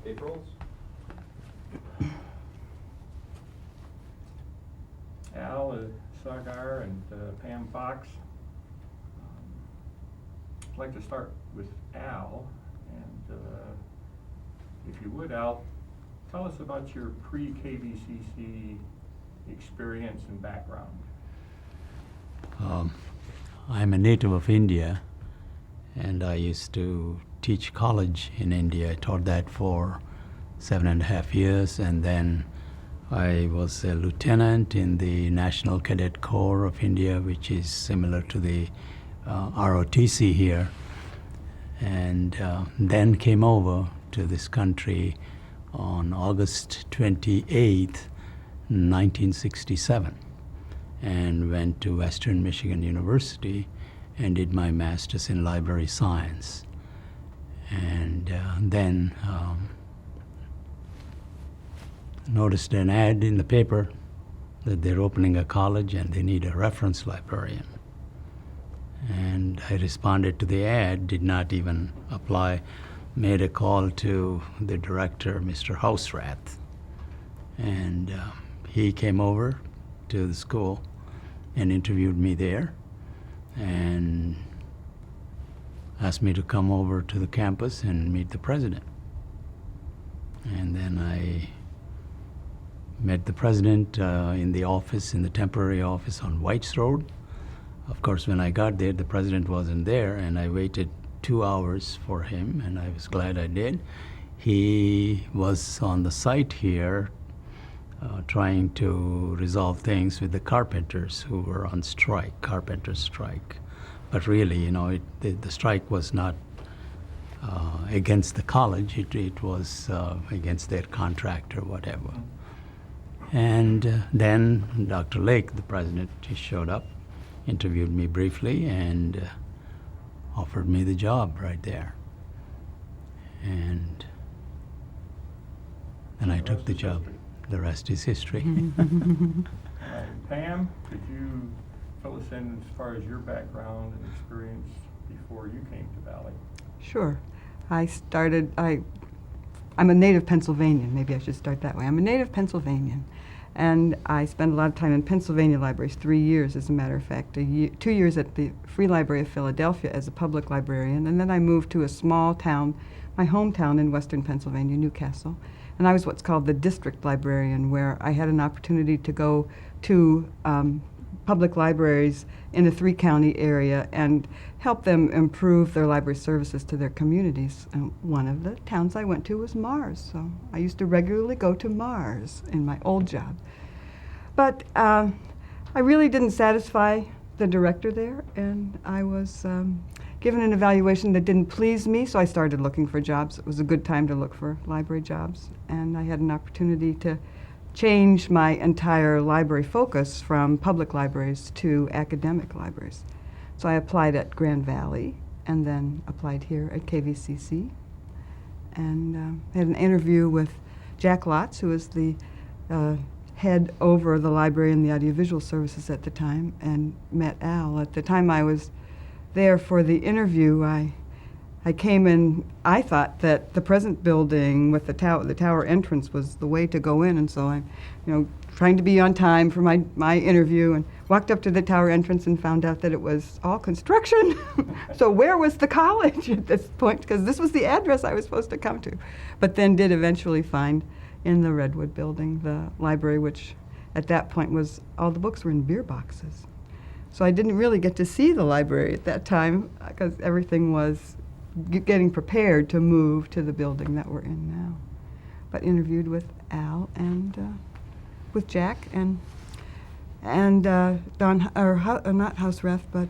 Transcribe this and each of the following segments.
April's? Al Sagar and Pam Fox. I'd like to start with Al, and if you would, Al, tell us about your pre-KVCC experience and background. I'm a native of India, and I used to teach college in India. I taught that for 7.5 years, and then I was a lieutenant in the National Cadet Corps of India, which is similar to the ROTC here, and then came over to this country on August 28th, 1967, and went to Western Michigan University and did my master's in library science. And then noticed an ad in the paper that they're opening a college and they need a reference librarian. And I responded to the ad, did not even apply, made a call to the director, Mr. Hausrath. And he came over to the school and interviewed me there and asked me to come over to the campus and meet the president. And then I met the president in the office, in the temporary office on Whites Road. Of course, when I got there, the president wasn't there, and I waited 2 hours for him, and I was glad I did. He was on the site here trying to resolve things with the carpenters who were on strike, carpenter strike. But really, you know, the strike was not against the college, it was against their contract or whatever. And then Dr. Lake, the president, he showed up, interviewed me briefly, and offered me the job right there. And then I took the job. The rest is history. Pam, could you fill us in as far as your background and experience before you came to Valley? Sure. I'm a native Pennsylvanian. Maybe I should start that way. I'm a native Pennsylvanian. And I spent a lot of time in Pennsylvania libraries, 3 years as a matter of fact, 2 years at the Free Library of Philadelphia as a public librarian, and then I moved to a small town, my hometown in western Pennsylvania, Newcastle, and I was what's called the district librarian, where I had an opportunity to go to public libraries in a 3-county area and help them improve their library services to their communities. And one of the towns I went to was Mars, so I used to regularly go to Mars in my old job. But I really didn't satisfy the director there, and I was given an evaluation that didn't please me, so I started looking for jobs. It was a good time to look for library jobs, and I had an opportunity to change my entire library focus from public libraries to academic libraries. So I applied at Grand Valley and then applied here at KVCC, and had an interview with Jack Lotz, who was the head over the library and the audiovisual services at the time, and met Al. At the time I was there for the interview, I came in, I thought that the present building with the tower entrance was the way to go in, and so I'm, trying to be on time for my interview, and walked up to the tower entrance and found out that it was all construction. So where was the college at this point? Because this was the address I was supposed to come to. But then did eventually find in the Redwood building the library, which at that point was, all the books were in beer boxes. So I didn't really get to see the library at that time because everything was getting prepared to move to the building that we're in now. But interviewed with Al and with Jack and Don, not Hausrath, but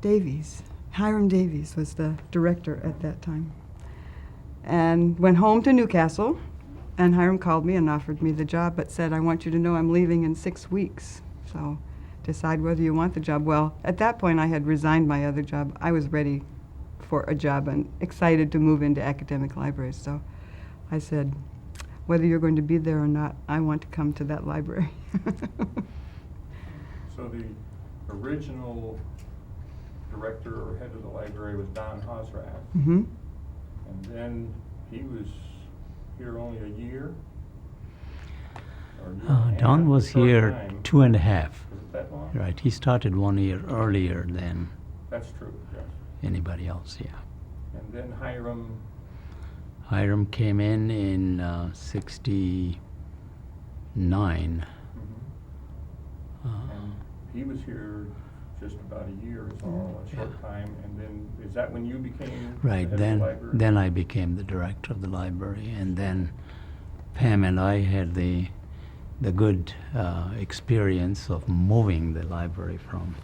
Davies. Hiram Davies was the director at that time. And went home to Newcastle, and Hiram called me and offered me the job, but said, I want you to know I'm leaving in 6 weeks. So decide whether you want the job. Well, at that point I had resigned my other job. I was ready for a job and excited to move into academic libraries. So I said, whether you're going to be there or not, I want to come to that library. So the original director or head of the library was Don Hausrath. Mm-hmm. And then he was here only a year? Or a year and a half? Don A was short here time. 2.5. Was it that long? Right, he started 1 year earlier than That's true, yes. anybody else, yeah. And then Hiram, Hiram came in 69. mhm, Uh, and he was here just about a year, is all, a short time. And then, is that when you became the Right, head of the then library? then I became the director of the library, and then Pam and I had the good experience of moving the library from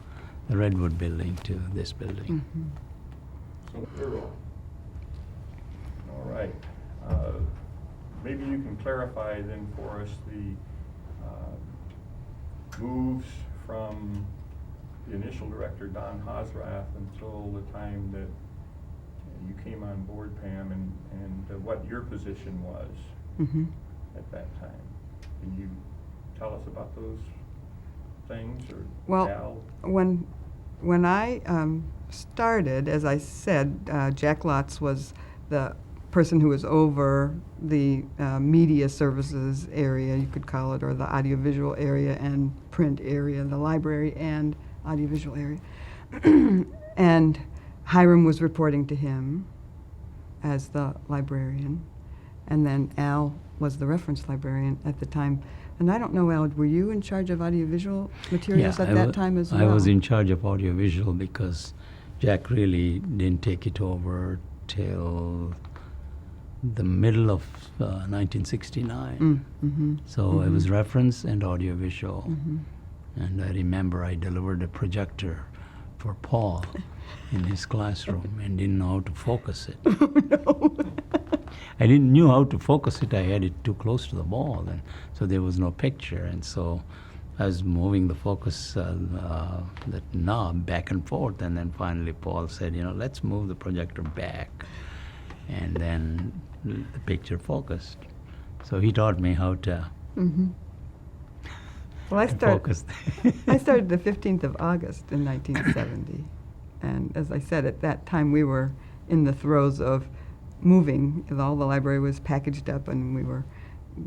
the Redwood building to this building. Mhm. So thorough. All right. Maybe you can clarify then for us the moves from the initial director, Don Hosrath, until the time that you came on board, Pam, and what your position was Mhm. at that time. Can you tell us about those things, or Well, Al? when I started, as I said, Jack Lotz was the person who was over the media services area, you could call it, or the audiovisual area and print area, the library and audiovisual area. And Hiram was reporting to him as the librarian, and then Al was the reference librarian at the time. And I don't know, Al, were you in charge of audiovisual materials at that time as well? I was in charge of audiovisual because Jack really didn't take it over till the middle of 1969. Mm-hmm. So it was reference and audiovisual. Mm-hmm. And I remember I delivered a projector for Paul in his classroom and didn't know how to focus it. No. I didn't knew how to focus it. I had it too close to the ball, and so there was no picture. And so I was moving the focus, that knob back and forth. And then finally Paul said, let's move the projector back. And then the picture focused. So he taught me how to Mm-hmm. Well, I focus. started the 15th of August in 1970. And as I said, at that time we were in the throes of moving. All the library was packaged up and we were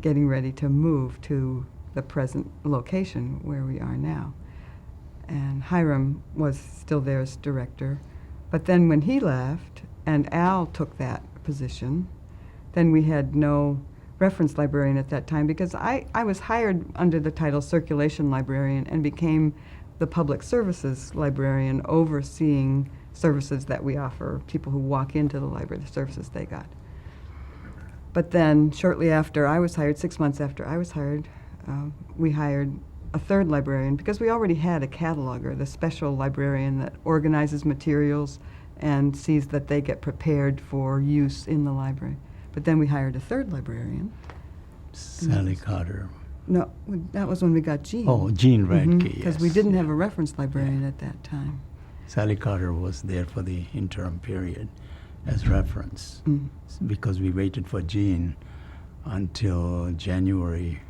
getting ready to move to the present location where we are now. And Hiram was still there as director. But then when he left and Al took that position, then we had no reference librarian at that time because I was hired under the title circulation librarian and became the public services librarian, overseeing services that we offer people who walk into the library, the services they got. But then shortly after I was hired, 6 months after I was hired, we hired a third librarian because we already had a cataloger, the special librarian that organizes materials and sees that they get prepared for use in the library. But then we hired a third librarian. Sally Carter. No, that was when we got Jean. Oh, Jean Radke, Because we yes, didn't yeah. have a reference librarian at that time. Sally Carter was there for the interim period as reference Mm. because we waited for Jean until January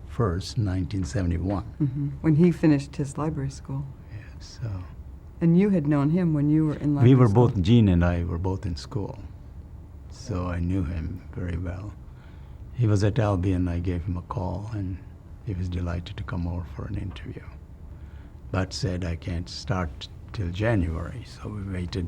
1st, 1971. Mhm. When he finished his library school. Yeah, so And you had known him when you were in library we were school. both, Jean and I were both in school. So I knew him very well. He was at Albion. I gave him a call and he was delighted to come over for an interview. But said I can't start till January. So we waited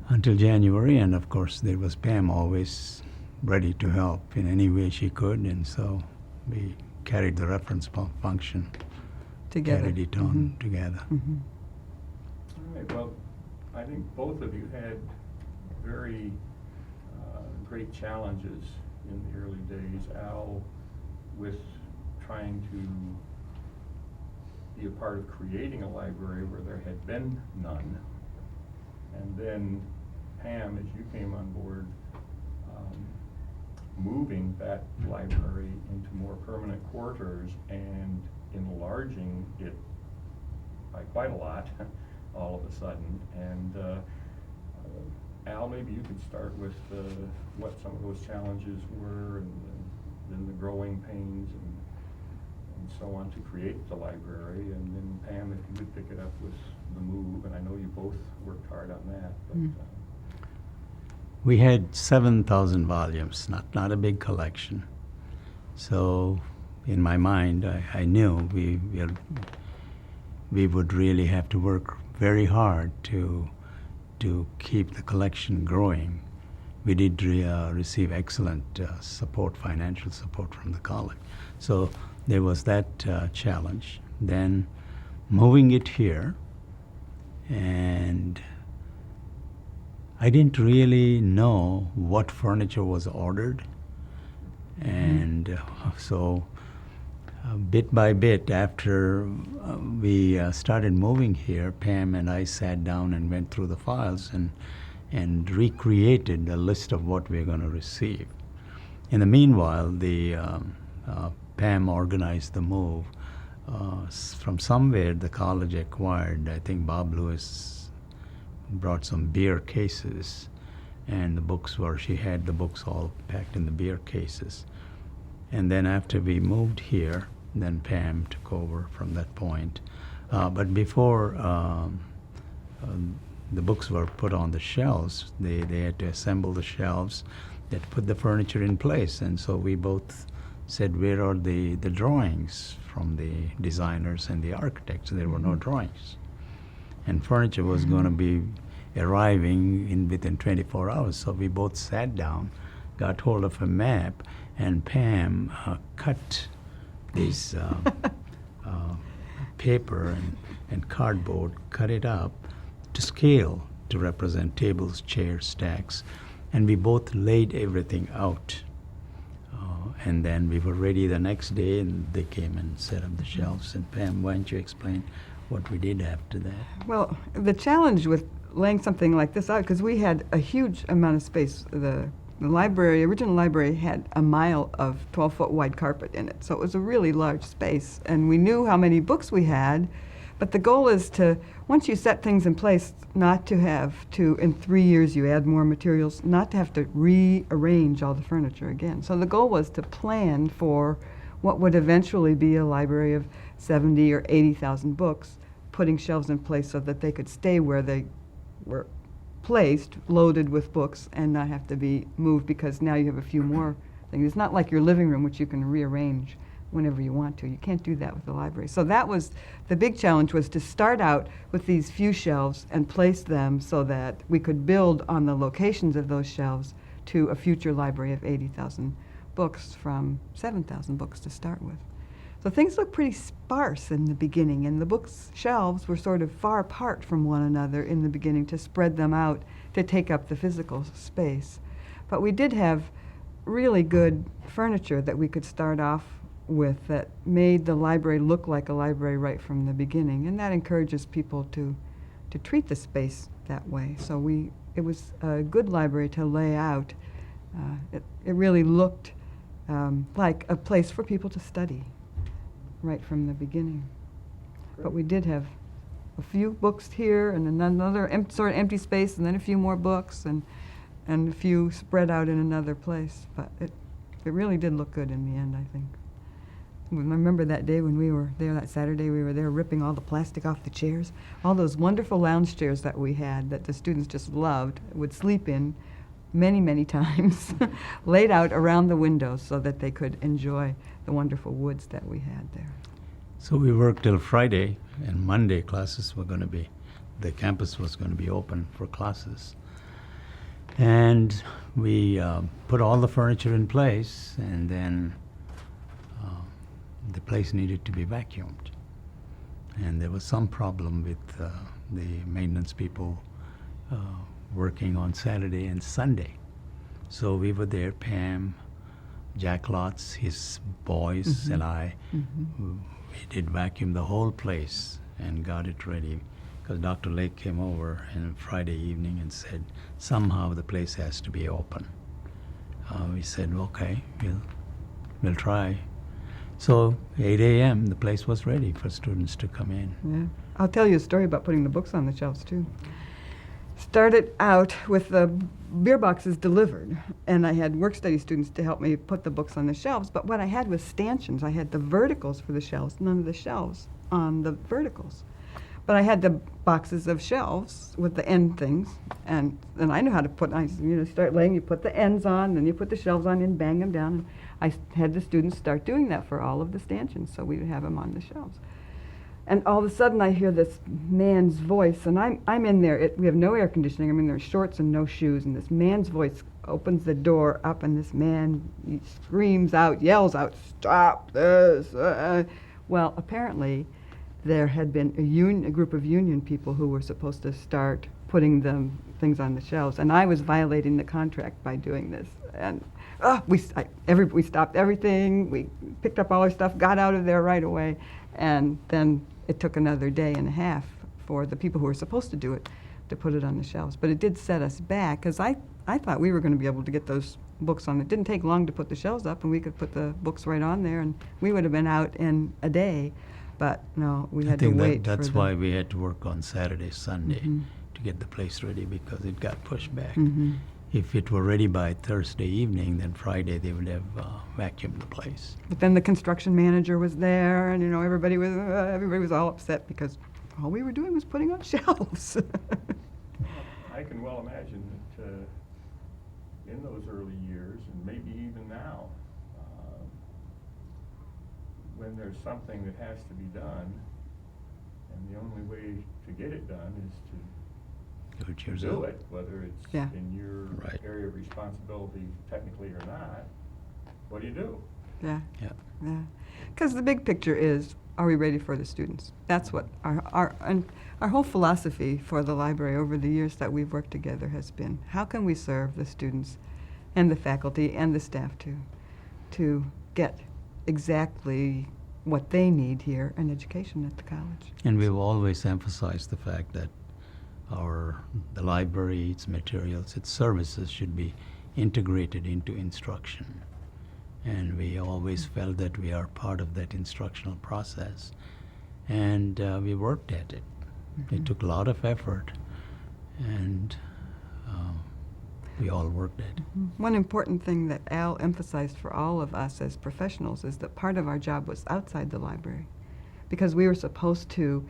until January, and of course there was Pam always ready to help in any way she could, and so we carried the reference function, Together. carried it on together. Mhm. All right, well, I think both of you had very great challenges in the early days. Al, with trying to be a part of creating a library where there had been none. And then Pam, as you came on board, moving that library into more permanent quarters and enlarging it by quite a lot all of a sudden. And Al, maybe you could start with what some of those challenges were, and then the growing pains and so on to create the library. And then Pam, if you would pick it up with the move, and I know you both worked hard on that. But, We had 7,000 volumes, not a big collection. So in my mind, I knew we would really have to work very hard to keep the collection growing. We did receive excellent support, financial support from the college. So there was that challenge. Then moving it here, and I didn't really know what furniture was ordered. And so bit by bit, after we started moving here, Pam and I sat down and went through the files and recreated a list of what we're going to receive. In the meanwhile, the Pam organized the move. From somewhere, the college acquired, I think Bob Lewis brought some beer cases, and the books she had the books all packed in the beer cases. And then after we moved here, then Pam took over from that point. But before the books were put on the shelves, they had to assemble the shelves, they had to put the furniture in place. And so we both said, where are the drawings from the designers and the architects? There were no drawings. And furniture was going to be arriving within 24 hours. So we both sat down, got hold of a map, and Pam cut this paper and cardboard, cut it up to scale to represent tables, chairs, stacks, and we both laid everything out. And then we were ready the next day, and they came and set up the shelves. And Pam, why don't you explain what we did after that? Well, the challenge with laying something like this out, because we had a huge amount of space. The original library had a mile of 12-foot wide carpet in it, so it was a really large space. And we knew how many books we had, but the goal is to, once you set things in place, not to have to, in 3 years you add more materials, not to have to rearrange all the furniture again. So the goal was to plan for what would eventually be a library of 70 or 80,000 books, putting shelves in place so that they could stay where they were placed, loaded with books, and not have to be moved because now you have a few more things. It's not like your living room, which you can rearrange whenever you want to. You can't do that with the library. So that was the big challenge, was to start out with these few shelves and place them so that we could build on the locations of those shelves to a future library of 80,000 books from 7,000 books to start with. So things looked pretty sparse in the beginning, and the books shelves were sort of far apart from one another in the beginning to spread them out to take up the physical space. But we did have really good furniture that we could start off with that made the library look like a library right from the beginning, and that encourages people to treat the space that way. So it was a good library to lay out. It really looked like a place for people to study right from the beginning. But we did have a few books here and another sort of empty space, and then a few more books, and a few spread out in another place. But it really did look good in the end, I think. I remember that day when we were there, that Saturday we were there ripping all the plastic off the chairs, all those wonderful lounge chairs that we had that the students just loved, would sleep in many, many times, laid out around the windows so that they could enjoy the wonderful woods that we had there. So we worked till Friday, and Monday classes were going to be, the campus was going to be open for classes. And we put all the furniture in place, and then the place needed to be vacuumed. And there was some problem with the maintenance people working on Saturday and Sunday. So we were there, Pam, Jack Lotz, his boys, and I. We did vacuum the whole place and got it ready, because Dr. Lake came over on Friday evening and said, somehow the place has to be open. We said, okay, we'll try. So 8 a.m., the place was ready for students to come in. Yeah. I'll tell you a story about putting the books on the shelves, too. Started out with the beer boxes delivered, and I had work-study students to help me put the books on the shelves, but what I had was stanchions. I had the verticals for the shelves, none of the shelves on the verticals. But I had the boxes of shelves with the end things, and I knew how to put. Start laying. You put the ends on, then you put the shelves on, and bang them down. And had the students start doing that for all of the stanchions, so we would have them on the shelves. And all of a sudden, I hear this man's voice, and I'm in there. We have no air conditioning. I'm in there, shorts and no shoes, and this man's voice opens the door up, and this man he screams out, yells out, "Stop this!" Well, apparently, there had been a group of union people who were supposed to start putting the things on the shelves, and I was violating the contract by doing this. And we stopped everything. We picked up all our stuff, got out of there right away, and then it took another day and a half for the people who were supposed to do it to put it on the shelves. But it did set us back, because I thought we were going to be able to get those books on. It didn't take long to put the shelves up, and we could put the books right on there, and we would have been out in a day. But no, we had to wait. I think that's why we had to work on Saturday, Sunday to get the place ready, because it got pushed back. If it were ready by Thursday evening, then Friday they would have vacuumed the place. But then the construction manager was there, and everybody was all upset because all we were doing was putting on shelves. I can well imagine that in those early years, and maybe even now, when there's something that has to be done, and the only way to get it done is to do it, whether it's in your area of responsibility technically or not, what do you do? Yeah. Because the big picture is, are we ready for the students? That's what our whole philosophy for the library over the years that we've worked together has been. How can we serve the students and the faculty and the staff to get exactly what they need here in education at the college? And we've always emphasized the fact that the library, its materials, its services should be integrated into instruction. And we always felt that we are part of that instructional process. And we worked at it. It took a lot of effort, and we all worked at it. One important thing that Al emphasized for all of us as professionals is that part of our job was outside the library, because we were supposed to,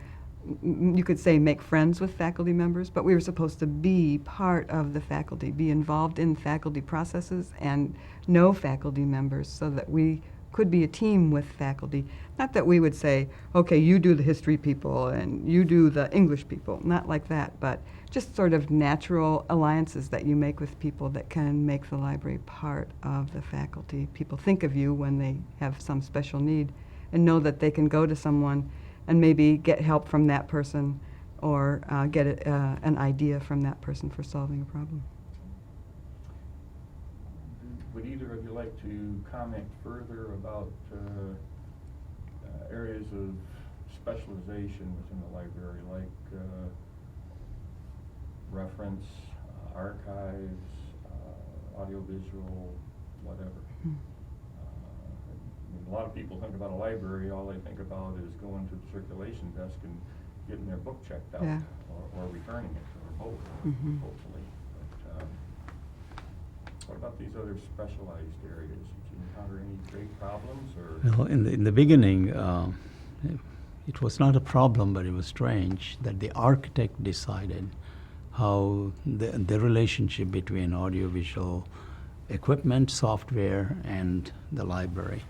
you could say, make friends with faculty members, but we were supposed to be part of the faculty, be involved in faculty processes and know faculty members so that we could be a team with faculty. Not that we would say, okay, you do the history people and you do the English people, not like that, but just sort of natural alliances that you make with people that can make the library part of the faculty. People think of you when they have some special need and know that they can go to someone and maybe get help from that person or get an idea from that person for solving a problem. Would either of you like to comment further about areas of specialization within the library, like reference, archives, audiovisual, whatever? A lot of people think about a library, all they think about is going to the circulation desk and getting their book checked out, or returning it, or both, hopefully. But what about these other specialized areas? Did you encounter any great problems? Or? Well, in the beginning, it was not a problem, but it was strange that the architect decided how the relationship between audiovisual equipment, software, and the library.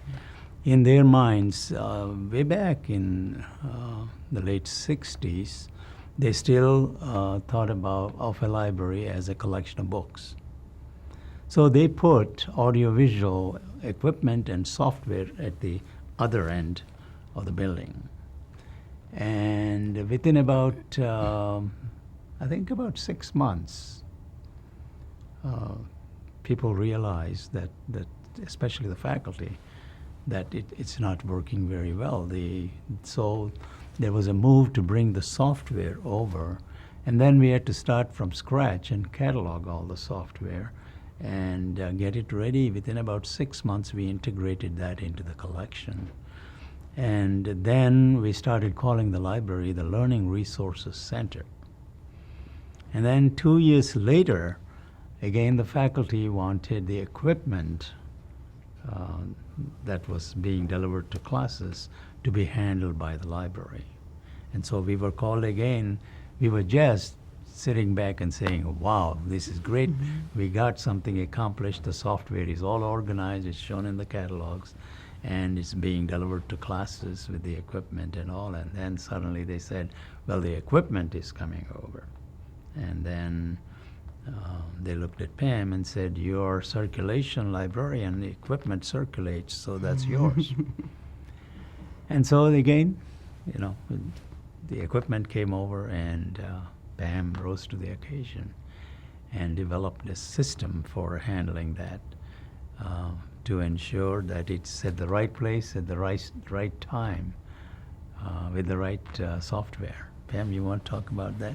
In their minds, way back in the late 60s, they still thought of a library as a collection of books. So they put audiovisual equipment and software at the other end of the building. And within about, I think about 6 months, people realized that especially the faculty, that it's not working very well. So there was a move to bring the software over, and then we had to start from scratch and catalog all the software and get it ready. Within about 6 months, we integrated that into the collection. And then we started calling the library the Learning Resources Center. And then 2 years later, again, the faculty wanted the equipment that was being delivered to classes to be handled by the library. And so we were called again. We were just sitting back and saying, wow, this is great. We got something accomplished. The software is all organized. It's shown in the catalogs. And it's being delivered to classes with the equipment and all. And then suddenly they said, well, the equipment is coming over. And then they looked at Pam and said, you're circulation librarian, the equipment circulates, so that's yours. And so again, you know, the equipment came over, and Pam rose to the occasion and developed a system for handling that to ensure that it's at the right place at the right time with the right software. Pam, you want to talk about that?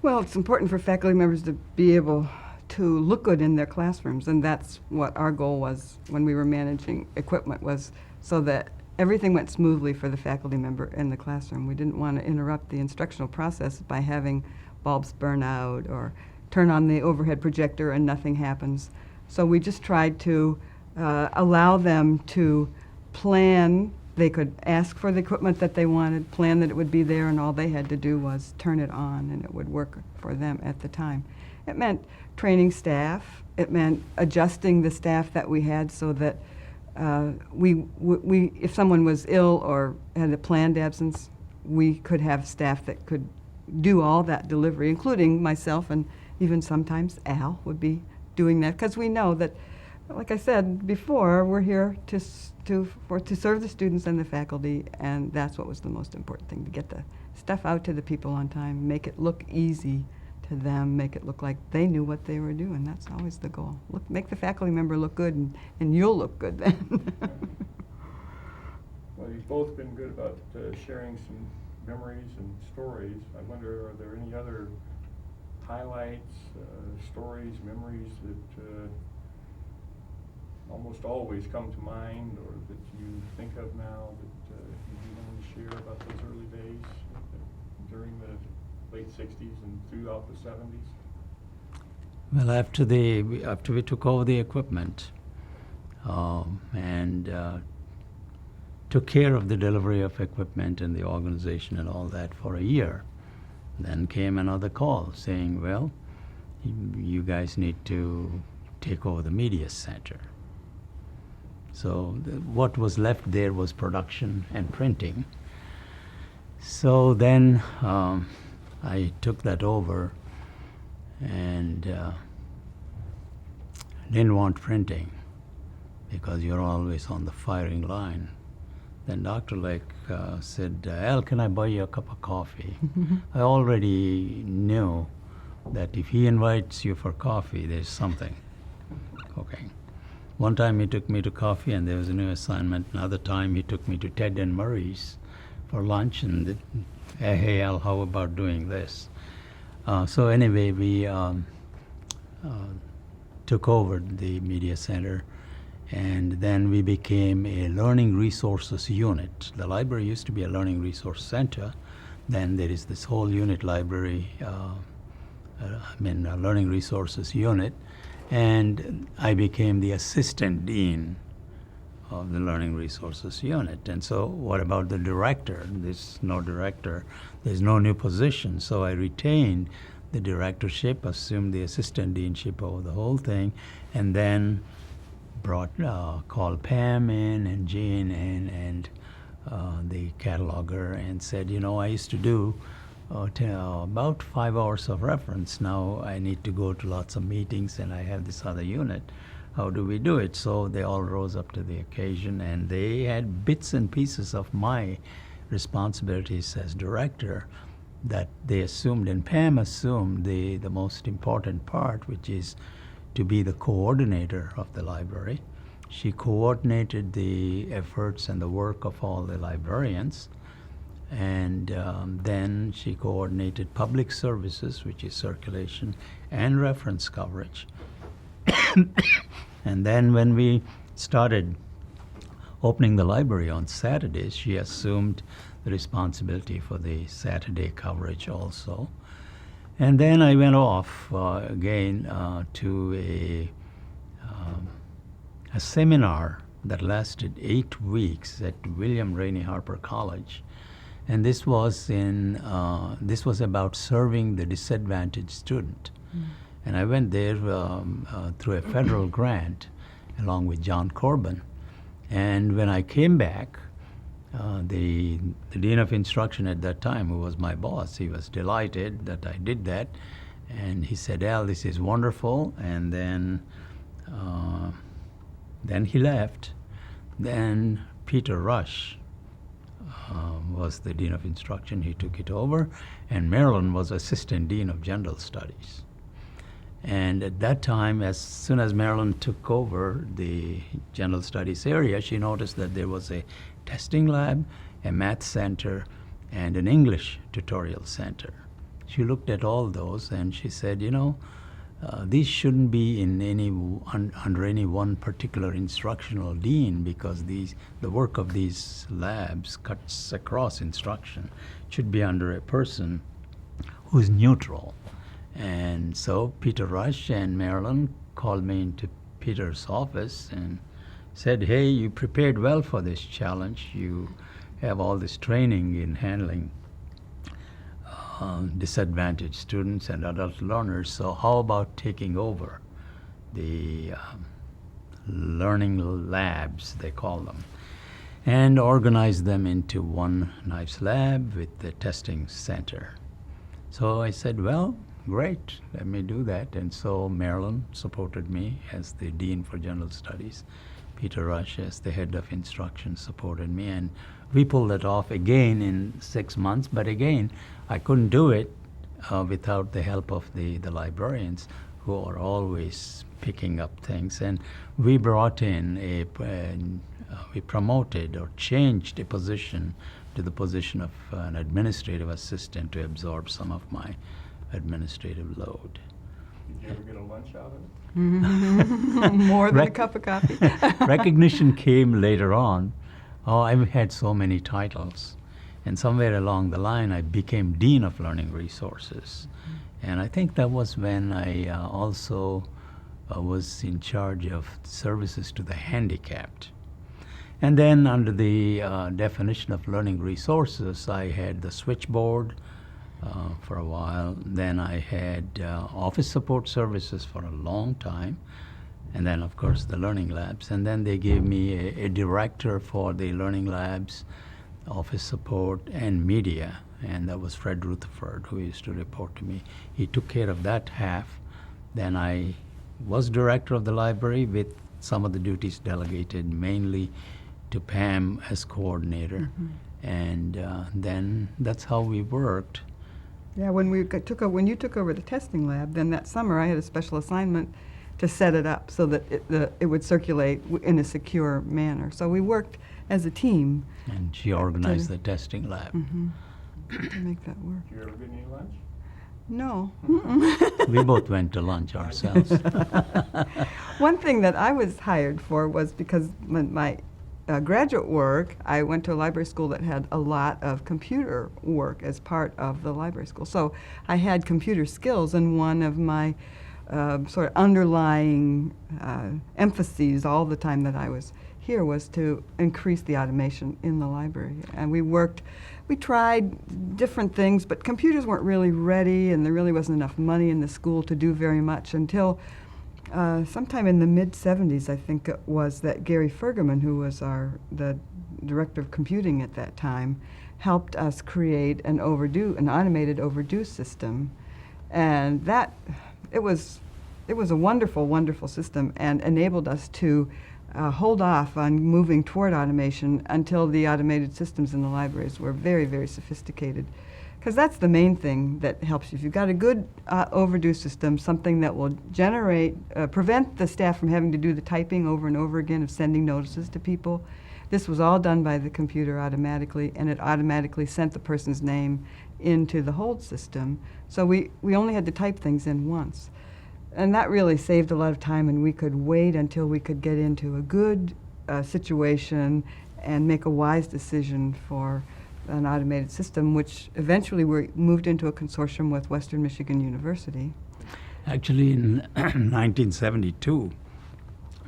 Well, it's important for faculty members to be able to look good in their classrooms, and that's what our goal was when we were managing equipment, was so that everything went smoothly for the faculty member in the classroom. We didn't want to interrupt the instructional process by having bulbs burn out or turn on the overhead projector and nothing happens. So we just tried to allow them to plan. They could ask for the equipment that they wanted, plan that it would be there, and all they had to do was turn it on and it would work for them at the time. It meant training staff. It meant adjusting the staff that we had so that if someone was ill or had a planned absence, we could have staff that could do all that delivery, including myself, and even sometimes Al would be doing that, because we know that, like I said before, we're here to serve the students and the faculty, and that's what was the most important thing, to get the stuff out to the people on time, make it look easy to them, make it look like they knew what they were doing. That's always the goal. Make the faculty member look good, and you'll look good then. Well, you've both been good about sharing some memories and stories. I wonder, are there any other highlights, stories, memories that almost always come to mind, or that you think of now that you want to share about those early days during the late 60s and throughout the 70s? Well, after we took over the equipment and took care of the delivery of equipment and the organization and all that for a year, then came another call saying, well, you guys need to take over the media center. So what was left there was production and printing. So then I took that over and didn't want printing because you're always on the firing line. Then Dr. Lake said, Al, can I buy you a cup of coffee? I already knew that if he invites you for coffee, there's something cooking. One time he took me to coffee and there was a new assignment. Another time he took me to Ted and Murray's for lunch and, hey Al, how about doing this? So anyway, we took over the media center, and then we became a learning resources unit. The library used to be a learning resource center. Then there is this whole unit library, a learning resources unit. And I became the assistant dean of the learning resources unit. And so what about the director? There's no director. There's no new position. So I retained the directorship, assumed the assistant deanship over the whole thing, and then called Pam in and Jean in and the cataloger and said, you know, I used to do about 5 hours of reference. Now I need to go to lots of meetings and I have this other unit. How do we do it? So they all rose up to the occasion, and they had bits and pieces of my responsibilities as director that they assumed, and Pam assumed the most important part, which is to be the coordinator of the library. She coordinated the efforts and the work of all the librarians. And then she coordinated public services, which is circulation and reference coverage. And then when we started opening the library on Saturdays, she assumed the responsibility for the Saturday coverage also. And then I went off again to a seminar that lasted 8 weeks at William Rainey Harper College. And this was about serving the disadvantaged student. And I went there through a federal grant along with John Corbin. And when I came back, the Dean of Instruction at that time, who was my boss, he was delighted that I did that. And he said, Al, this is wonderful. And then he left. Then Peter Rush was the Dean of Instruction. He took it over. And Marilyn was Assistant Dean of General Studies. And at that time, as soon as Marilyn took over the General Studies area, she noticed that there was a testing lab, a math center, and an English tutorial center. She looked at all those and she said, these shouldn't be under any one particular instructional dean, because the work of these labs cuts across instruction. It should be under a person who's neutral. And so Peter Rush and Marilyn called me into Peter's office and said, hey, you prepared well for this challenge. You have all this training in handling disadvantaged students and adult learners, so how about taking over the learning labs, they call them, and organize them into one nice lab with the testing center. So I said, well, great, let me do that. And so Marilyn supported me as the Dean for General Studies. Peter Rush as the Head of Instruction supported me, and we pulled it off again in 6 months. But again, I couldn't do it without the help of the librarians, who are always picking up things. And we brought in we promoted or changed a position to the position of an administrative assistant to absorb some of my administrative load. Did you ever get a lunch out of it? More than a cup of coffee. Recognition came later on. Oh, I've had so many titles. And somewhere along the line, I became Dean of Learning Resources. And I think that was when I also was in charge of services to the handicapped. And then under the definition of learning resources, I had the switchboard for a while. Then I had office support services for a long time. And then, of course, the learning labs. And then they gave me a director for the learning labs, office support, and media. And that was Fred Rutherford, who used to report to me. He took care of that half. Then I was director of the library with some of the duties delegated mainly to Pam as coordinator. And then that's how we worked. Yeah, when you took over the testing lab, then that summer I had a special assignment to set it up so that it would circulate in a secure manner. So we worked as a team. And she organized the testing lab. To make that work. Did you ever get any lunch? No. We both went to lunch ourselves. One thing that I was hired for was because my graduate work, I went to a library school that had a lot of computer work as part of the library school. So I had computer skills, and one of my sort of underlying emphases all the time that I was here was to increase the automation in the library. And we tried different things, but computers weren't really ready, and there really wasn't enough money in the school to do very much until sometime in the mid-'70s, I think it was, that Gary Fergerman, who was the director of computing at that time, helped us create an automated overdue system. And it was a wonderful, wonderful system, and enabled us to hold off on moving toward automation until the automated systems in the libraries were very, very sophisticated. Because that's the main thing that helps you. If you've got a good overdue system, something that will prevent the staff from having to do the typing over and over again of sending notices to people. This was all done by the computer automatically, and it automatically sent the person's name into the hold system. So we only had to type things in once. And that really saved a lot of time, and we could wait until we could get into a good situation and make a wise decision for an automated system, which eventually we moved into a consortium with Western Michigan University. Actually, in 1972,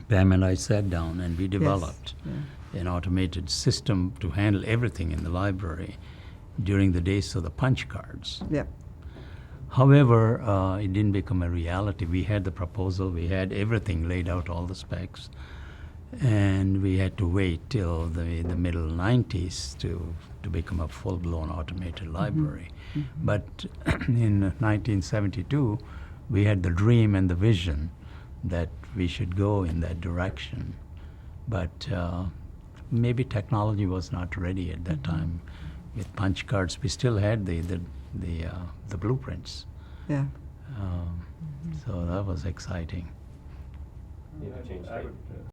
Pam and I sat down and we developed an automated system to handle everything in the library. during the days of the punch cards. Yep. However, it didn't become a reality. We had the proposal, we had everything laid out, all the specs, and we had to wait till the middle 90s to become a full-blown automated library. But in 1972, we had the dream and the vision that we should go in that direction. But maybe technology was not ready at that time. With punch cards, we still had the blueprints. Yeah. So that was exciting. I would